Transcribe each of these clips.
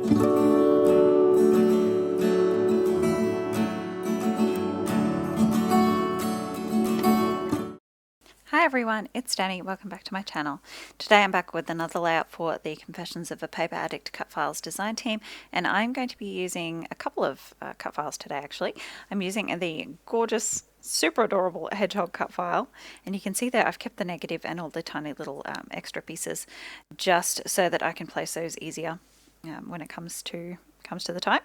Hi everyone, it's Danny. Welcome back to my channel. Today I'm back with another layout for the Confessions of a Paper Addict cut files design team, and I'm going to be using a couple of cut files today actually. I'm using the gorgeous, super adorable hedgehog cut file, and you can see that I've kept the negative and all the tiny little extra pieces just so that I can place those easier when it comes to the type.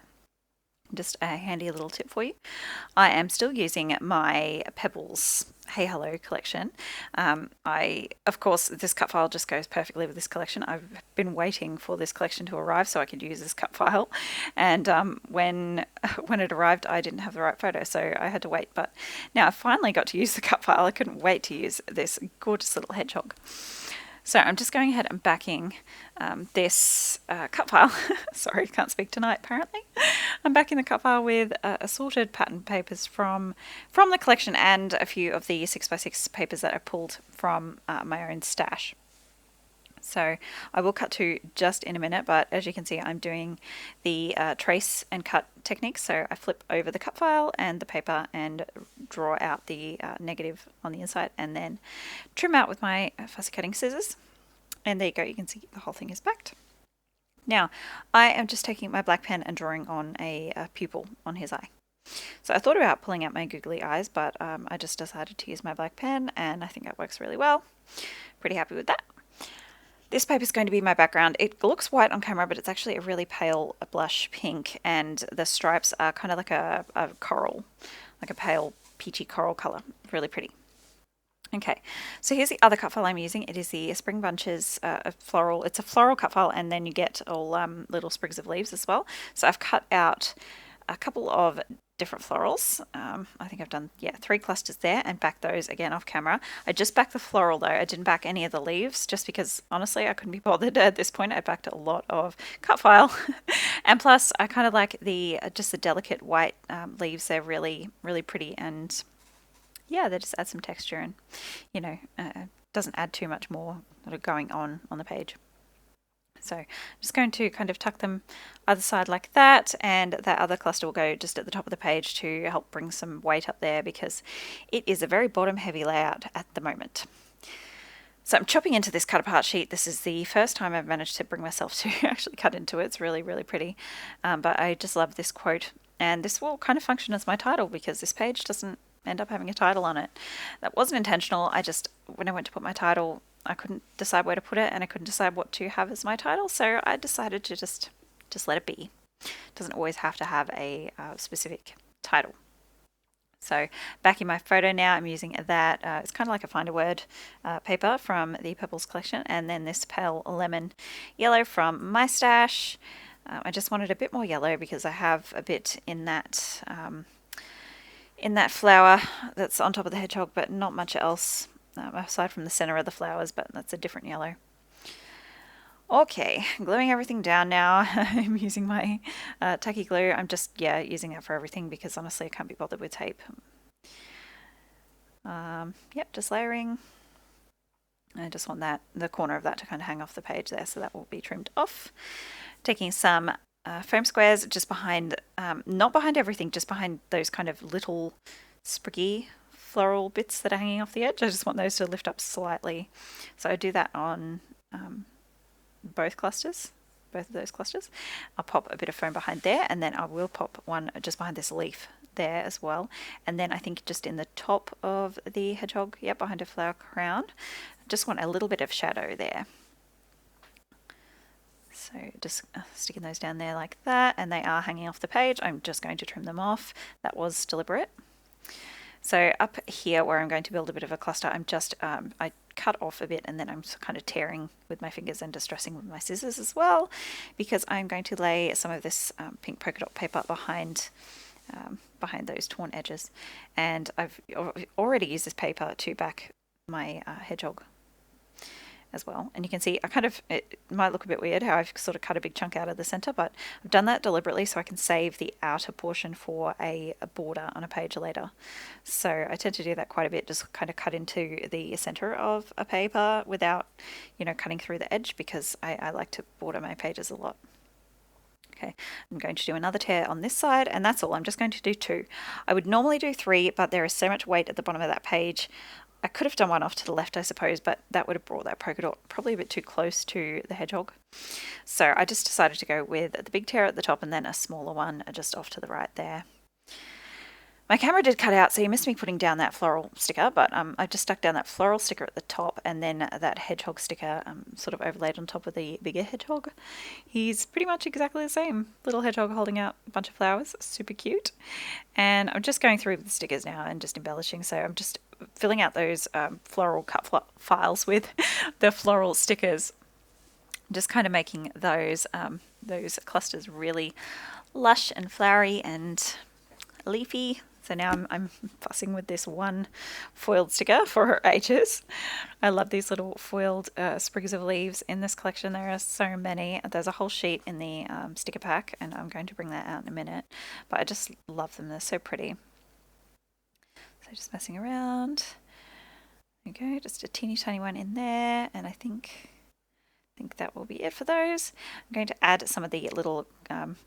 Just a handy little tip for you. I am still using my Pebbles Hey Hello collection. Of course, this cut file just goes perfectly with this collection. I've been waiting for this collection to arrive so I could use this cut file, and when it arrived, I didn't have the right photo, so I had to wait. But now I finally got to use the cut file. I couldn't wait to use this gorgeous little hedgehog. So I'm just going ahead and backing this cut file. Sorry, can't speak tonight apparently. I'm backing the cut file with assorted pattern papers from the collection and a few of the 6x6 papers that I pulled from my own stash. So I will cut to just in a minute, but as you can see, I'm doing the trace and cut technique. So I flip over the cut file and the paper and draw out the negative on the inside and then trim out with my fussy cutting scissors. And there you go, you can see the whole thing is backed. Now, I am just taking my black pen and drawing on a pupil on his eye. So I thought about pulling out my googly eyes, but I just decided to use my black pen, and I think that works really well. Pretty happy with that. This paper is going to be my background. It looks white on camera, but it's actually a really pale blush pink, and the stripes are kind of like a coral, like a pale peachy coral color. Really pretty. Okay, so here's the other cut file I'm using. It is the Spring Bunches floral. It's a floral cut file, and then you get all little sprigs of leaves as well. So I've cut out a couple of different florals. I think I've done 3 clusters there and backed those again off camera. I just backed the floral though. I didn't back any of the leaves just because honestly I couldn't be bothered at this point. I backed a lot of cut file and plus I kind of like just the delicate white leaves. They're really pretty, and yeah, they just add some texture and doesn't add too much more sort of going on the page. So I'm just going to kind of tuck them either side like that, and that other cluster will go just at the top of the page to help bring some weight up there because it is a very bottom heavy layout at the moment. So I'm chopping into this cut apart sheet. This is the first time I've managed to bring myself to actually cut into it. It's really pretty, but I just love this quote, and this will kind of function as my title because this page doesn't end up having a title on it. That wasn't intentional. When I went to put my title, I couldn't decide where to put it, and I couldn't decide what to have as my title, so I decided to just let it be. It doesn't always have to have a specific title. So back in my photo now, I'm using that. It's kind of like a Find a Word paper from the Pebbles collection, and then this pale lemon yellow from my stash. I just wanted a bit more yellow because I have a bit in that flower that's on top of the hedgehog, but not much else. Aside from the center of the flowers, but that's a different yellow. Okay, gluing everything down now. I'm using my tacky glue. I'm just, using that for everything because honestly I can't be bothered with tape. Yep, just layering. I just want the corner of that to kind of hang off the page there, so that will be trimmed off. Taking some foam squares just behind, not behind everything, just behind those kind of little spriggy floral bits that are hanging off the edge. I just want those to lift up slightly. So I do that on both of those clusters. I'll pop a bit of foam behind there, and then I will pop one just behind this leaf there as well. And then I think just in the top of the hedgehog, behind a flower crown, just want a little bit of shadow there. So just sticking those down there like that, and they are hanging off the page. I'm just going to trim them off. That was deliberate. So up here where I'm going to build a bit of a cluster, I cut off a bit, and then I'm kind of tearing with my fingers and distressing with my scissors as well, because I'm going to lay some of this pink polka dot paper behind those torn edges. And I've already used this paper to back my hedgehog as well. And you can see it might look a bit weird how I've sort of cut a big chunk out of the center, but I've done that deliberately so I can save the outer portion for a border on a page later. So I tend to do that quite a bit, just kind of cut into the center of a paper without, cutting through the edge, because I like to border my pages a lot. Okay, I'm going to do another tear on this side, and that's all. I'm just going to do 2. I would normally do 3, but there is so much weight at the bottom of that page. I could have done one off to the left, I suppose, but that would have brought that polka dot probably a bit too close to the hedgehog. So I just decided to go with the big tear at the top and then a smaller one just off to the right there. My camera did cut out, so you missed me putting down that floral sticker, but I just stuck down that floral sticker at the top and then that hedgehog sticker sort of overlaid on top of the bigger hedgehog. He's pretty much exactly the same. Little hedgehog holding out a bunch of flowers, super cute. And I'm just going through the stickers now and just embellishing, so I'm just filling out those floral cut files with the floral stickers. Just kind of making those clusters really lush and flowery and leafy. So now I'm fussing with this one foiled sticker for ages. I love these little foiled sprigs of leaves in this collection. There are so many. There's a whole sheet in the sticker pack, and I'm going to bring that out in a minute. But I just love them. They're so pretty. So just messing around. There we go. Just a teeny tiny one in there, and I think that will be it for those. I'm going to add some of the little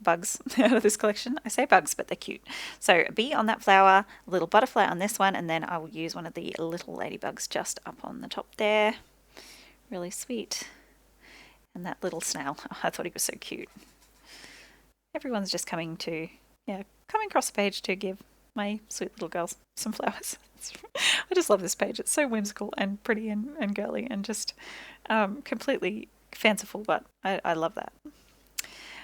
bugs out of this collection. I say bugs, but they're cute. So a bee on that flower, a little butterfly on this one, and then I will use one of the little ladybugs just up on the top there. Really sweet. And that little snail. Oh, I thought he was so cute. Everyone's just coming across the page to give my sweet little girls some flowers. I just love this page. It's so whimsical and pretty and girly and just completely fanciful, but I love that.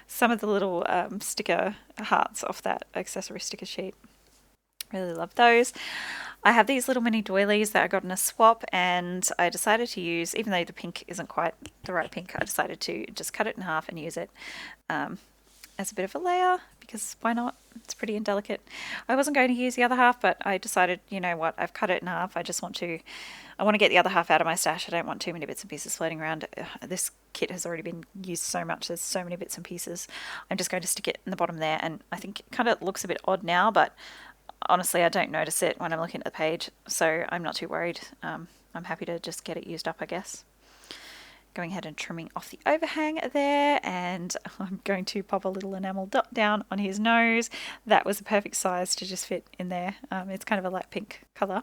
Some of the little sticker hearts off that accessory sticker sheet. Really love those. I have these little mini doilies that I got in a swap, and I decided to use, even though the pink isn't quite the right pink, I decided to just cut it in half and use it as a bit of a layer, because why not? It's pretty and delicate. I wasn't going to use the other half, but I decided, you know what, I've cut it in half. I want to get the other half out of my stash. I don't want too many bits and pieces floating around. This kit has already been used so much. There's so many bits and pieces. I'm just going to stick it in the bottom there, and I think it kind of looks a bit odd now, but honestly, I don't notice it when I'm looking at the page, so I'm not too worried. I'm happy to just get it used up, I guess. Going ahead and trimming off the overhang there, and I'm going to pop a little enamel dot down on his nose. That was the perfect size to just fit in there. It's kind of a light pink colour.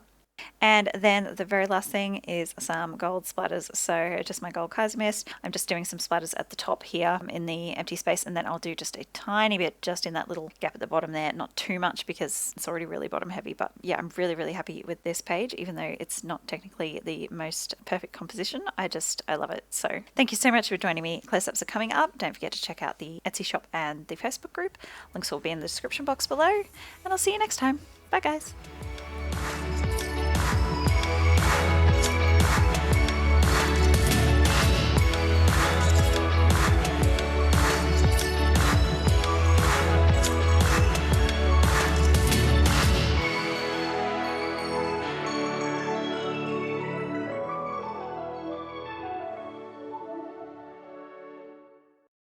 And then the very last thing is some gold splatters. So just my gold Kaiser mist. I'm just doing some splatters at the top here in the empty space, and then I'll do just a tiny bit just in that little gap at the bottom there. Not too much because it's already really bottom heavy, but yeah, I'm really, really happy with this page, even though it's not technically the most perfect composition. I love it. So thank you so much for joining me. Close-ups are coming up. Don't forget to check out the Etsy shop and the Facebook group. Links will be in the description box below, and I'll see you next time. Bye guys.